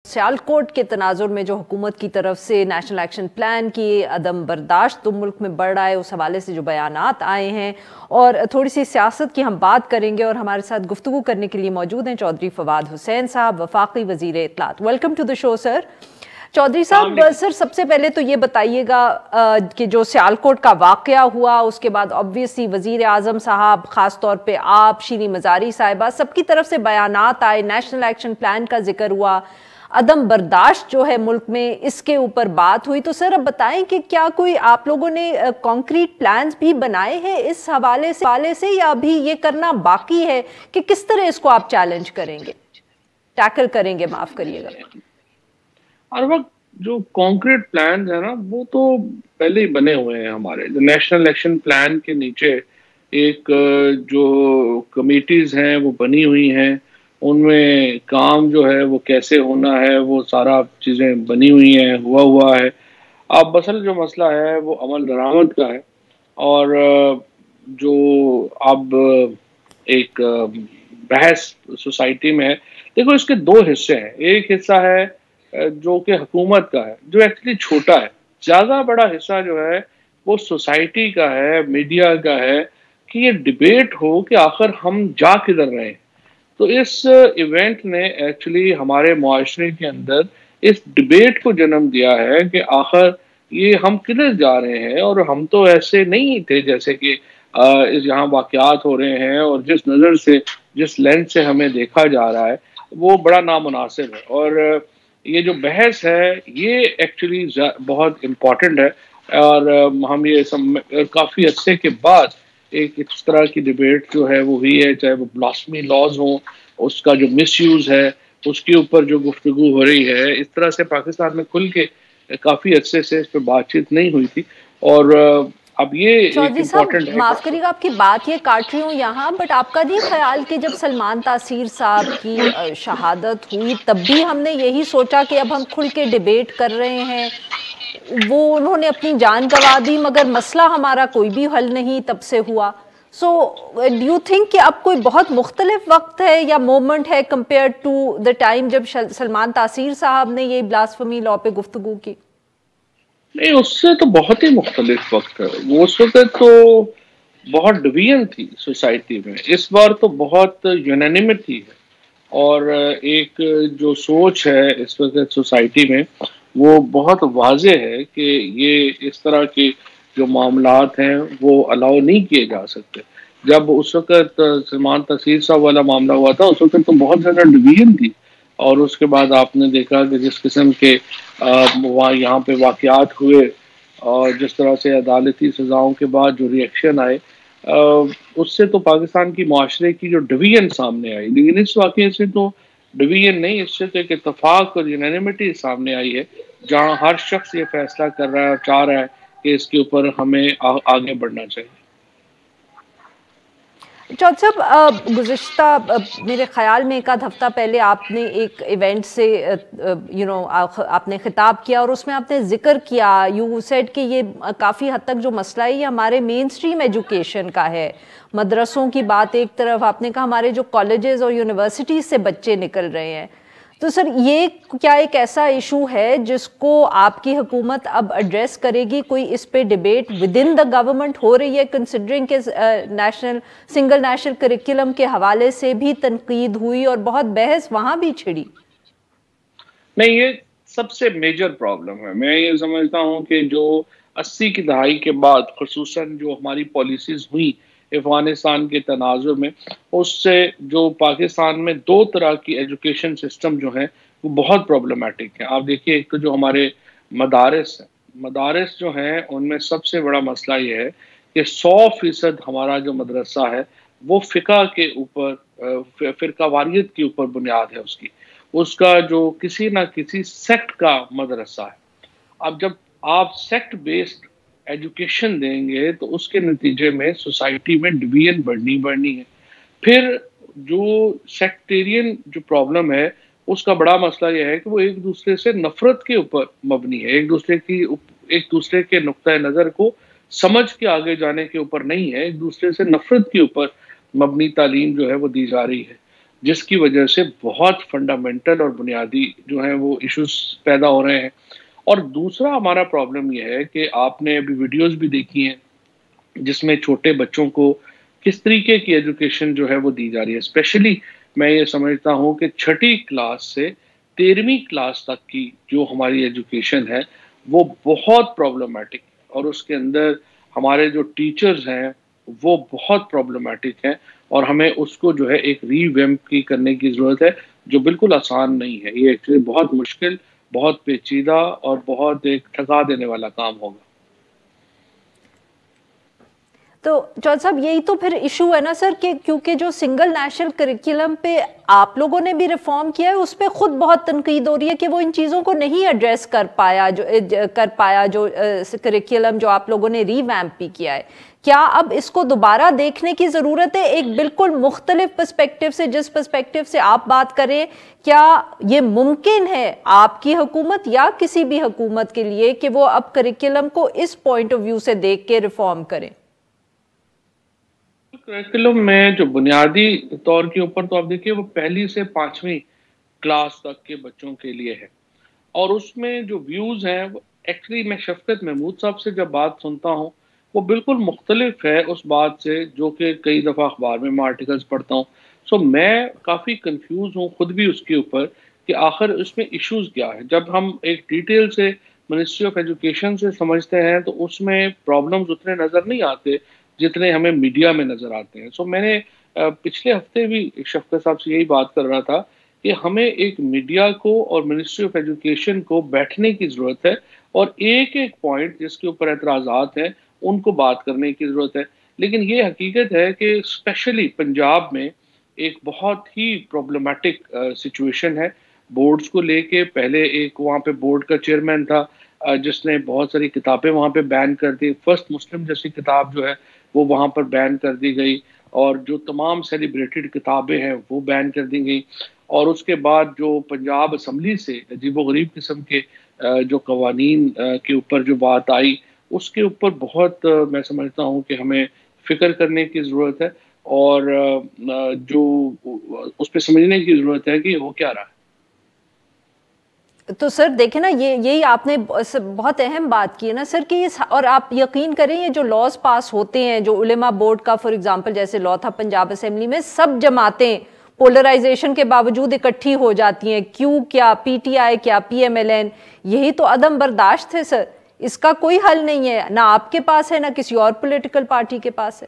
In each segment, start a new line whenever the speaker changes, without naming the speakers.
सियालकोट के तनाजुर में जो हुकूमत की तरफ से नेशनल एक्शन प्लान की अदम बर्दाश्त तो मुल्क में बढ़ रहा है, उस हवाले से जो बयानात आए हैं, और थोड़ी सी सियासत की हम बात करेंगे। और हमारे साथ गुफ्तगू करने के लिए मौजूद हैं चौधरी फवाद हुसैन साहब, वफाकी वजीर इत्तलात। Welcome to the show sir. Chaudhry साहब, सर सबसे पहले तो ये बताइएगा कि जो सियालकोट का वाकया हुआ, उसके बाद ऑब्वियसली वजीर आजम साहब, खास तौर पे आप, शीरी मजारी साहिबा, सबकी तरफ से बयानात आए, नेशनल एक्शन प्लान का जिक्र हुआ, अदम बर्दाश्त जो है मुल्क में, इसके ऊपर बात हुई। तो सर अब बताएं कि क्या कोई आप लोगों ने कॉन्क्रीट प्लान्स भी बनाए हैं इस हवाले से या अभी ये करना बाकी है कि किस तरह इसको आप चैलेंज करेंगे, टैकल करेंगे, माफ करिएगा।
हर वक्त जो कॉन्क्रीट प्लान है ना, वो तो पहले ही बने हुए हैं। हमारे जो नेशनल एक्शन प्लान के नीचे एक जो कमेटीज हैं वो बनी हुई हैं, उनमें काम जो है वो कैसे होना है वो सारा चीज़ें बनी हुई हैं, हुआ है। अब असल जो मसला है वो अमल दरामद का है। और जो अब एक बहस सोसाइटी में है, देखो इसके दो हिस्से हैं। एक हिस्सा है जो कि हुकूमत का है, जो एक्चुअली छोटा है। ज़्यादा बड़ा हिस्सा जो है वो सोसाइटी का है, मीडिया का है, कि ये डिबेट हो कि आखिर हम जा किधर रहे हैं। तो इस इवेंट ने एक्चुअली हमारे मुआशरे के अंदर इस डिबेट को जन्म दिया है कि आखिर ये हम किधर जा रहे हैं। और हम तो ऐसे नहीं थे जैसे कि यहाँ वाक़यात हो रहे हैं, और जिस नज़र से, जिस लेंस से हमें देखा जा रहा है वो बड़ा नामुनासिब है। और ये जो बहस है ये एक्चुअली बहुत इम्पॉर्टेंट है। और हम ये काफ़ी अरसे के बाद एक इस तरह की डिबेट जो है वो हुई है, चाहे वो ब्लास्फेमी लॉज हो, उसका जो मिसयूज़ है उसके ऊपर जो गुफ्तगू हो रही है। इस तरह से पाकिस्तान में खुल के काफ़ी अरसे से इस पर बातचीत नहीं हुई थी। और अब ये
चौधरी साहब, माफ करिएगा आपकी बात ये काट रही हूँ यहाँ, बट आपका नहीं ख्याल कि जब सलमान तासीर साहब की शहादत हुई तब भी हमने यही सोचा कि अब हम खुल के डिबेट कर रहे हैं, वो उन्होंने अपनी जान गंवा दी मगर मसला हमारा कोई भी हल नहीं तब से हुआ। सो डू यू थिंक कि अब कोई बहुत मुख्तलिफ वक्त है या मोमेंट है कंपेयर टू द टाइम जब सलमान तासीर साहब ने ये ब्लास्फेमी लॉ पे गुफ्तगू की?
नहीं, उससे तो बहुत ही मुख्तलिफ वक्त है वो। उस वक्त तो बहुत डिवीजन थी सोसाइटी में, इस बार तो बहुत यूनानिमिटी है। और एक जो सोच है इस वक्त सोसाइटी में वो बहुत वाजे है कि ये इस तरह के जो मामलात हैं वो अलाउ नहीं किए जा सकते। जब उस वक्त सलमान तासीर साहब वाला मामला हुआ था उस वक्त तो बहुत ज़्यादा डिवीजन थी। और उसके बाद आपने देखा कि जिस किस्म के वहाँ यहाँ पे वाक़यात हुए और जिस तरह से अदालती सज़ाओं के बाद जो रिएक्शन आए, उससे तो पाकिस्तान की माशरे की जो डिवीजन सामने आई। लेकिन इस वाक़े से तो डिवीजन नहीं, इससे तो एक इत्तफाक और यूनानिमिटी सामने आई है, जहाँ हर शख्स ये फैसला कर रहा है और चाह रहा है कि इसके ऊपर हमें आगे बढ़ना चाहिए।
चौधरी साहब, गुज़िश्ता मेरे ख्याल में एक आध हफ्ता पहले आपने एक इवेंट से आपने खिताब किया और उसमें आपने जिक्र किया, यू सेड कि ये काफ़ी हद तक जो मसला है ये हमारे मेन स्ट्रीम एजुकेशन का है। मदरसों की बात एक तरफ, आपने कहा हमारे जो कॉलेजेस और यूनिवर्सिटीज़ से बच्चे निकल रहे हैं। तो सर ये क्या एक ऐसा इशू है जिसको आपकी हुकूमत अब एड्रेस करेगी? कोई इस पे debate with in the government हो रही है, कंसिडरिंग के सिंगल नेशनल करिकुलम के हवाले से भी तनकीद हुई और बहुत बहस वहां भी छिड़ी?
नहीं, ये सबसे मेजर प्रॉब्लम है। मैं ये समझता हूँ कि जो 80 की दहाई के बाद खुसूसन जो हमारी पॉलिसीज हुई अफगानिस्तान के तनाजुर में, उससे जो पाकिस्तान में दो तरह की एजुकेशन सिस्टम जो है वो बहुत प्रॉब्लमेटिक है। आप देखिए, एक तो जो हमारे मदारस जो हैं उनमें सबसे बड़ा मसला ये है कि 100% हमारा जो मदरसा है वो फ़िक़ा के ऊपर, फ़िरका वारियत के ऊपर बुनियाद है उसका जो किसी ना किसी सेक्ट का मदरसा है। अब जब आप सेक्ट बेस्ड एजुकेशन देंगे तो उसके नतीजे में सोसाइटी में डिवीजन बढ़नी है। फिर जो सेक्टेरियन जो प्रॉब्लम है उसका बड़ा मसला यह है कि वो एक दूसरे से नफरत के ऊपर मबनी है, एक दूसरे के नुक्ता नज़र को समझ के आगे जाने के ऊपर नहीं है, एक दूसरे से नफरत के ऊपर मबनी तालीम जो है वो दी जा रही है। جس کی وجہ سے بہت فنڈامنٹل اور بنیادی جو ہیں وہ ایشوز پیدا ہو رہے ہیں. اور دوسرا ہمارا پرابلم یہ ہے کہ آپ نے ابھی ویڈیوز بھی دیکھی ہیں جس میں چھوٹے بچوں کو کس طریقے کی ایجوکیشن جو ہے وہ دی جا رہی ہے. اسپیشلی میں یہ سمجھتا ہوں کہ 6ٹھی کلاس سے 13ویں کلاس تک کی جو ہماری ایجوکیشن ہے وہ بہت پرابلمٹک، اور اس کے اندر ہمارے جو ٹیچرز ہیں وہ بہت پرابلمٹک ہیں، اور ہمیں اس کو جو ہے ایک ری ویمپ کی کرنے کی ضرورت ہے، جو بالکل آسان نہیں ہے. یہ ایکچولی بہت مشکل، بہت پیچیدہ اور بہت ایک تھکا دینے والا کام ہوگا.
تو چودھری صاحب یہی تو پھر ایشو ہے نا سر، کہ کیونکہ جو سنگل نیشنل کریکولم پہ آپ لوگوں نے بھی ریفارم کیا ہے، اس پہ خود بہت تنقید ہو رہی ہے کہ وہ ان چیزوں کو نہیں ایڈریس کر پایا جو کریکولم جو آپ لوگوں نے ری ویمپ بھی کیا ہے. کیا اب اس کو دوبارہ دیکھنے کی ضرورت ہے ایک بالکل مختلف پرسپیکٹیو سے، جس پرسپیکٹیو سے آپ بات کریں؟ کیا یہ ممکن ہے آپ کی حکومت یا کسی بھی حکومت کے لیے کہ وہ اب کریکولم کو اس پوائنٹ آف ویو سے دیکھ کے ریفارم کریں؟
کریکولم میں جو بنیادی طور کے اوپر تو آپ دیکھیے وہ 1 سے 5ویں کلاس تک کے بچوں کے لیے ہے، اور اس میں جو ویوز ہیں ایکچولی میں شفقت محمود صاحب سے جب بات سنتا ہوں وہ بالکل مختلف ہے اس بات سے جو کہ کئی دفعہ اخبار میں آرٹیکلز پڑھتا ہوں. سو میں کافی کنفیوز ہوں خود بھی اس کے اوپر کہ آخر اس میں ایشوز کیا ہے. جب ہم ایک ڈیٹیل سے منسٹری آف ایجوکیشن سے سمجھتے ہیں تو اس میں پرابلمز اتنے نظر نہیں آتے جتنے ہمیں میڈیا میں نظر آتے ہیں. سو میں نے پچھلے ہفتے بھی شفقت صاحب سے یہی بات کر رہا تھا کہ ہمیں ایک میڈیا کو اور منسٹری آف ایجوکیشن کو بیٹھنے کی ضرورت ہے، اور ایک ایک پوائنٹ جس کے اوپر اعتراضات ہیں ان کو بات کرنے کی ضرورت ہے. لیکن یہ حقیقت ہے کہ اسپیشلی پنجاب میں ایک بہت ہی پرابلمٹک سچویشن ہے بورڈز کو لے کے. پہلے ایک وہاں پہ بورڈ کا چیئرمین تھا جس نے بہت ساری کتابیں وہاں پہ بین کر دی. فرسٹ مسلم جیسی کتاب جو ہے وہ وہاں پر بین کر دی گئی، اور جو تمام سیلیبریٹڈ کتابیں ہیں وہ بین کر دی گئی. اور اس کے بعد جو پنجاب اسمبلی سے عجیب و غریب قسم کے جو قوانین کے اوپر جو بات آئی، اس کے اوپر بہت میں سمجھتا ہوں کہ ہمیں فکر کرنے کی ضرورت ہے، اور جو اس پہ سمجھنے کی ضرورت ہے کہ وہ کیا رہا ہے.
تو سر دیکھیں نا، یہی آپ نے بہت اہم بات کی ہے نا سر، کہ اور آپ یقین کریں یہ جو لاز پاس ہوتے ہیں، جو علماء بورڈ کا فار ایگزامپل جیسے لا تھا پنجاب اسمبلی میں، سب جماعتیں پولرائزیشن کے باوجود اکٹھی ہو جاتی ہیں. کیوں؟ کیا پی ٹی آئی، کیا پی ایم ایل این؟ یہی تو عدم برداشت ہے سر. اس کا کوئی حل نہیں ہے، نہ آپ کے پاس ہے نہ کسی اور پولیٹیکل پارٹی کے پاس ہے.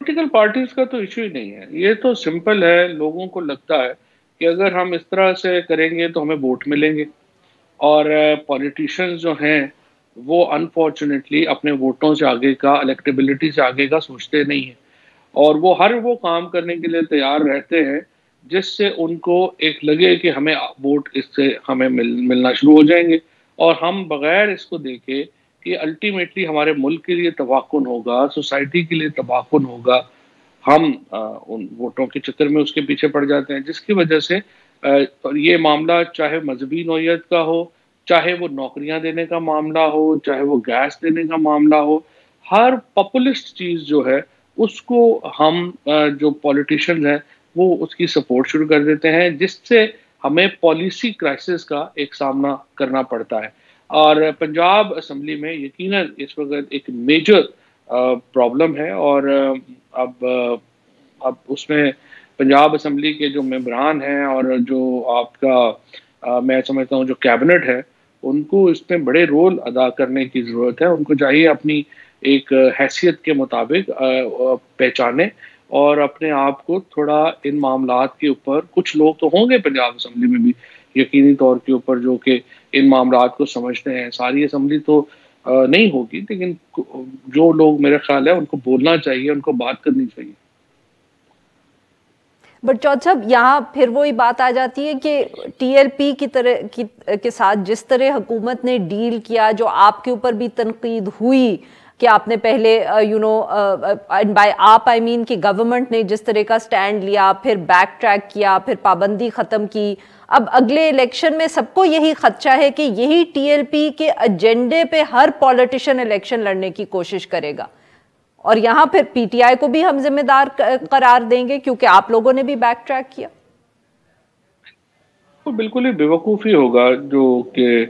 پولیٹیکل پارٹیز کا تو ایشو ہی نہیں ہے، یہ تو سمپل ہے. لوگوں کو لگتا ہے کہ اگر ہم اس طرح سے کریں گے تو ہمیں ووٹ ملیں گے، اور پولیٹیشینز جو ہیں وہ انفارچونیٹلی اپنے ووٹوں سے آگے کا، الیکٹیبلٹی سے آگے کا سوچتے نہیں ہیں، اور وہ ہر وہ کام کرنے کے لیے تیار رہتے ہیں جس سے ان کو ایک لگے کہ ہمیں ووٹ اس سے ہمیں ملنا شروع ہو جائیں گے. اور ہم بغیر اس کو دیکھے کہ الٹیمیٹلی ہمارے ملک کے لیے تباکن ہوگا، سوسائٹی کے لیے تباکن ہوگا، ہم ان ووٹوں کے چکر میں اس کے پیچھے پڑ جاتے ہیں، جس کی وجہ سے یہ معاملہ چاہے مذہبی نوعیت کا ہو، چاہے وہ نوکریاں دینے کا معاملہ ہو، چاہے وہ گیس دینے کا معاملہ ہو، ہر پاپولسٹ چیز جو ہے اس کو ہم جو پولیٹیشینز ہیں وہ اس کی سپورٹ شروع کر دیتے ہیں، جس سے ہمیں پالیسی کرائسس کا ایک سامنا کرنا پڑتا ہے. اور پنجاب اسمبلی میں یقیناً اس وقت ایک میجر پرابلم ہے، اور اب اس میں پنجاب اسمبلی کے جو ممبران ہیں اور جو آپ کا میں سمجھتا ہوں جو کیبنٹ ہے، ان کو اس میں بڑے رول ادا کرنے کی ضرورت ہے. ان کو چاہیے اپنی ایک حیثیت کے مطابق پہچانے اور اپنے آپ کو تھوڑا ان معاملات کے اوپر، کچھ لوگ تو ہوں گے پنجاب اسمبلی میں بھی یقینی طور کے اوپر جو کہ ان معاملات کو سمجھتے ہیں. ساری اسمبلی تو نہیں ہوگی، لیکن جو لوگ میرے خیال ہے ان کو بولنا چاہیے، ان کو بات کرنی چاہیے.
بٹ چودھری صاحب یہاں پھر وہی بات آ جاتی ہے کہ ٹی ایل پی کی طرح کے ساتھ جس طرح حکومت نے ڈیل کیا، جو آپ کے اوپر بھی تنقید ہوئی کہ آپ نے پہلے آپ کہ گورنمنٹ نے جس طرح کا سٹینڈ لیا، پھر بیک ٹریک کیا، پھر پابندی ختم کی. اب اگلے الیکشن میں سب کو یہی خدشہ ہے کہ یہی ٹی ایل پی کے ایجنڈے پہ ہر پولیٹیشین الیکشن لڑنے کی کوشش کرے گا، और यहाँ फिर पीटीआई को भी हम जिम्मेदार करार देंगे क्योंकि आप लोगों ने भी बैक ट्रैक किया।
तो बिल्कुल ही बेवकूफ़ी होगा जो कि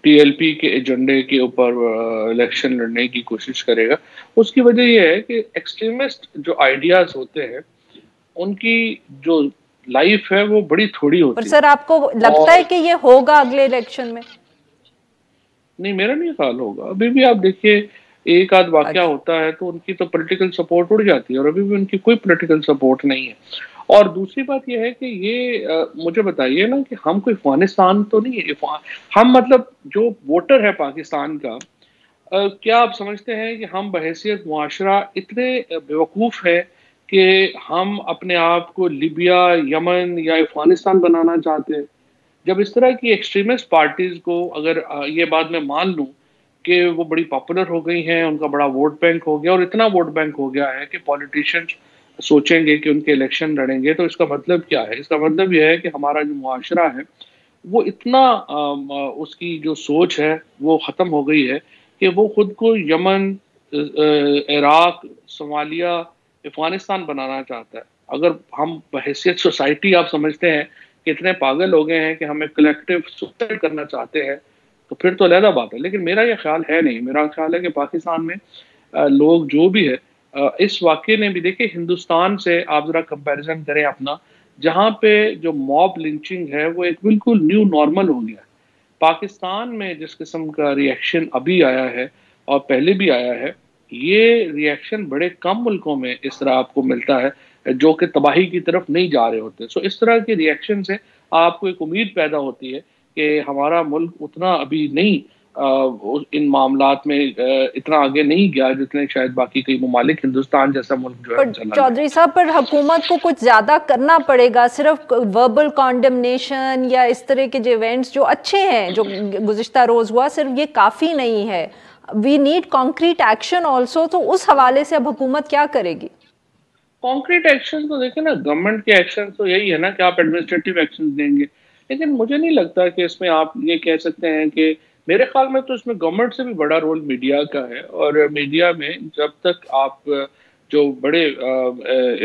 टीएलपी के एजेंडे के ऊपर इलेक्शन लड़ने की कोशिश करेगा। उसकी वजह यह है कि एक्सट्रीमिस्ट जो आइडियाज होते हैं उनकी जो लाइफ है वो बड़ी थोड़ी होती
पर
है।
सर आपको लगता है कि ये होगा अगले इलेक्शन में?
नहीं, मेरा नहीं ख्याल होगा। अभी भी आप देखिए, एक आध वाकया होता है तो उनकी तो पॉलिटिकल सपोर्ट उड़ जाती है और अभी भी उनकी कोई पॉलिटिकल सपोर्ट नहीं है। और दूसरी बात यह है कि ये मुझे बताइए ना कि हम कोई अफगानिस्तान तो नहीं है। हम मतलब जो वोटर है पाकिस्तान का, क्या आप समझते हैं कि हम बहैसियत मुआशरा इतने बेवकूफ़ हैं कि हम अपने आप को लीबिया, यमन या अफगानिस्तान बनाना चाहते हैं? जब इस तरह की एक्सट्रीमिस्ट पार्टीज को अगर ये बात मैं मान लूं कि वो बड़ी पॉपुलर हो गई हैं, उनका बड़ा वोट बैंक हो गया और इतना वोट बैंक हो गया है कि पॉलिटिशियंस सोचेंगे कि उनके इलेक्शन लड़ेंगे, तो इसका मतलब क्या है? इसका मतलब यह है कि हमारा जो मुआशरा है वो इतना उसकी जो सोच है वो ख़त्म हो गई है कि वो खुद को यमन, इराक, सोमालिया, अफगानिस्तान बनाना चाहता है। अगर हम बहैसियत सोसाइटी आप समझते हैं कि इतने पागल हो गए हैं कि हमें कलेक्टिव सुसाइड करना चाहते हैं, तो फिर तो अलग बात है। लेकिन मेरा ये ख्याल है नहीं। मेरा ख्याल है कि पाकिस्तान में लोग जो भी है, इस वाक़े ने भी देखिए, हिंदुस्तान से आप ज़रा कंपैरिजन करें अपना, जहाँ पे जो मॉब लिंचिंग है वो एक बिल्कुल न्यू नॉर्मल हो गया है। पाकिस्तान में जिस किस्म का रिएक्शन अभी आया है और पहले भी आया है, ये रिएक्शन बड़े कम मुल्कों में इस तरह आपको मिलता है जो कि तबाही की तरफ नहीं जा रहे होते। सो इस तरह के रिएक्शन से आपको एक उम्मीद पैदा होती है कि हमारा मुल्क उतना अभी नहीं इन मामलात में इतना आगे नहीं गया जितने शायद बाकी कई ममालिक, हिंदुस्तान जैसा मुल्क जो है चला।
चौधरी साहब, पर हुकूमत को कुछ ज्यादा करना पड़ेगा। सिर्फ वर्बल कॉन्डेमनेशन या इस तरह के जो इवेंट्स जो अच्छे हैं जो गुज़िश्ता रोज हुआ, सिर्फ ये काफी नहीं है। We need concrete action also. तो उस हवाले से अब हुकूमत क्या करेगी?
कॉन्क्रीट एक्शन तो देखिए ना, गवर्नमेंट के एक्शन तो यही है ना कि आप एडमिनिस्ट्रेटिव एक्शन देंगे, लेकिन मुझे नहीं लगता कि इसमें आप ये कह सकते हैं कि, मेरे ख्याल में तो इसमें गवर्नमेंट से भी बड़ा रोल मीडिया का है। और मीडिया में जब तक आप जो बड़े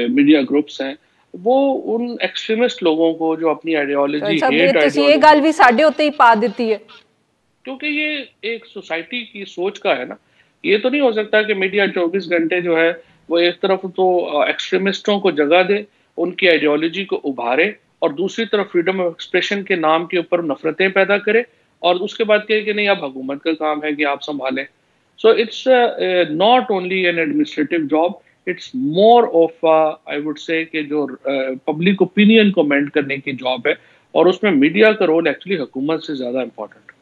मीडिया ग्रुप्स हैं वो उन एक्सट्रीमिस्ट लोगों को जो अपनी आइडियोलॉजी, हेट
आइडियोलॉजी भी साढ़े होते ही पा देती है,
क्योंकि ये एक सोसाइटी की सोच का है ना। ये तो नहीं हो सकता कि मीडिया 24 घंटे जो है वो एक तरफ तो एक्सट्रीमिस्टों को जगह दे, उनकी आइडियोलॉजी को उभारे, और दूसरी तरफ फ्रीडम ऑफ एक्सप्रेशन के नाम के ऊपर नफरतें पैदा करे, और उसके बाद कहे कि नहीं, अब हुकूमत का काम है कि आप संभालें। So it's not only an administrative job, it's more of I would say कि जो पब्लिक ओपिनियन को मेंट करने की जॉब है, और उसमें मीडिया का रोल एक्चुअली हुकूमत से ज़्यादा इम्पोर्टेंट है।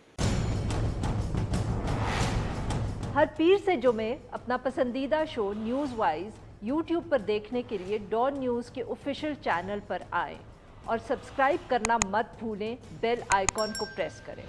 हर पीर से जुमे अपना पसंदीदा शो न्यूज़ वाइज यूट्यूब पर देखने के लिए डॉन न्यूज़ के ऑफिशियल चैनल पर आएं और सब्सक्राइब करना मत भूलें। बेल आइकॉन को प्रेस करें।